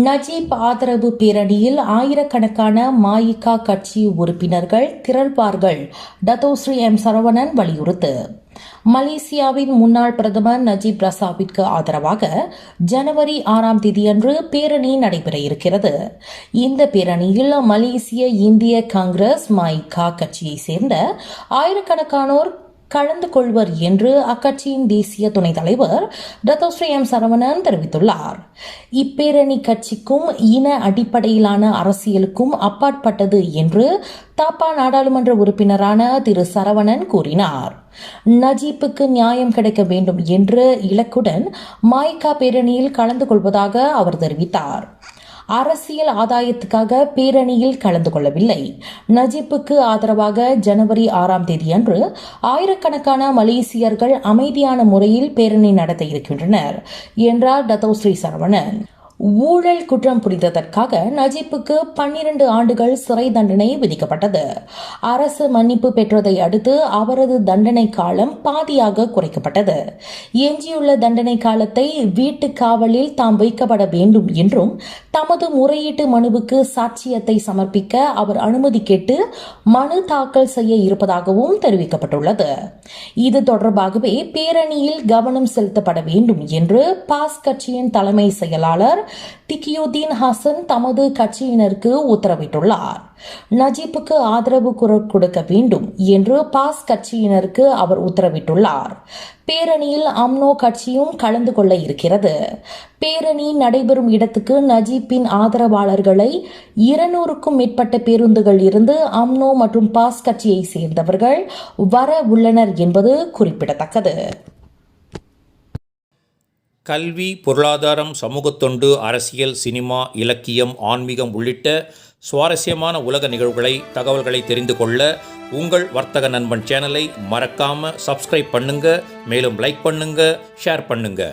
Najib ஆதரவு பேரணியில் ஆயிரக்கணக்கான மஇகா கட்சி உறுப்பினர்கள் திரள்வார்கள். Dato Sri M. சரவணன் வலியுறுத்து. மலேசியாவின் முன்னாள் பிரதமர் நஜீப் ரசாக்கிற்கு ஆதரவாக ஜனவரி 6ஆம் தேதியன்று பேரணி நடைபெற இருக்கிறது. இந்த பேரணியில் மலேசிய இந்திய காங்கிரஸ் மஇகா கட்சியைச் சேர்ந்த ஆயிரக்கணக்கானோர் கலந்து கொள்வர் என்று அக்கட்சியின் தேசிய துணைத் தலைவர் டத்தோஸ்ரீ எம். சரவணன் தெரிவித்துள்ளார். இப்பேரணி கட்சிக்கும் இன அடிப்படையிலான அரசியலுக்கும் அப்பாற்பட்டது என்று தாப்பா நாடாளுமன்ற உறுப்பினரான திரு சரவணன் கூறினார். நஜீப்புக்கு நியாயம் கிடைக்க வேண்டும் என்ற இலக்குடன் மஇகா பேரணியில் கலந்து கொள்வதாக அவர் தெரிவித்தார். அரசியல் ஆதாயத்துக்காக பேரணியில் கலந்து கொள்ளவில்லை. நஜீப்புக்கு ஆதரவாக ஜனவரி 6ஆம் தேதியன்று ஆயிரக்கணக்கான மலேசியர்கள் அமைதியான முறையில் பேரணி நடத்த இருக்கின்றனர் என்றார் டத்தோஸ்ரீ சரவணன். ஊழல் குற்றம் புரிந்ததற்காக நஜீப்புக்கு 12 ஆண்டுகள் சிறை தண்டனை விதிக்கப்பட்டது. அரசு மன்னிப்பு பெற்றதை அடுத்து அவரது தண்டனை காலம் பாதியாக குறைக்கப்பட்டது. எஞ்சியுள்ள தண்டனை காலத்தை வீட்டு காவலில் தாம் வைக்கப்பட வேண்டும் என்றும் தமது முறையீட்டு மனுவுக்கு சாட்சியத்தை சமர்ப்பிக்க அவர் அனுமதி கேட்டு மனு தாக்கல் செய்ய இருப்பதாகவும் தெரிவிக்கப்பட்டுள்ளது. இது தொடர்பாகவே பேரணியில் கவனம் செலுத்தப்பட வேண்டும் என்று பாஸ் கட்சியின் தலைமை செயலாளர் திகியுதீன் ஹசன் தமது கட்சியினருக்கு உத்தரவிட்டுள்ளார். நஜீப்புக்கு ஆதரவு குரல் கொடுக்க வேண்டும் என்று பாஸ் கட்சியினருக்கு அவர் உத்தரவிட்டுள்ளார். பேரணியில் அம்னோ கட்சியும் கலந்து கொள்ள இருக்கிறது. பேரணி நடைபெறும் இடத்துக்கு நஜீப்பின் ஆதரவாளர்களை 200க்கும் மேற்பட்ட பேருந்துகள் இருந்து அம்னோ மற்றும் பாஸ் கட்சியை சேர்ந்தவர்கள் வர உள்ளனர் என்பது குறிப்பிடத்தக்கது. கல்வி, பொருளாதாரம், சமூகத்தொண்டு, அரசியல், சினிமா, இலக்கியம், ஆன்மீகம் உள்ளிட்ட சுவாரஸ்யமான உலக தகவல்களை தெரிந்து கொள்ள உங்கள் வர்த்தக நண்பன் சேனலை மறக்காம சப்ஸ்கிரைப் பண்ணுங்க. மேலும் லைக் பண்ணுங்க, ஷேர் பண்ணுங்க.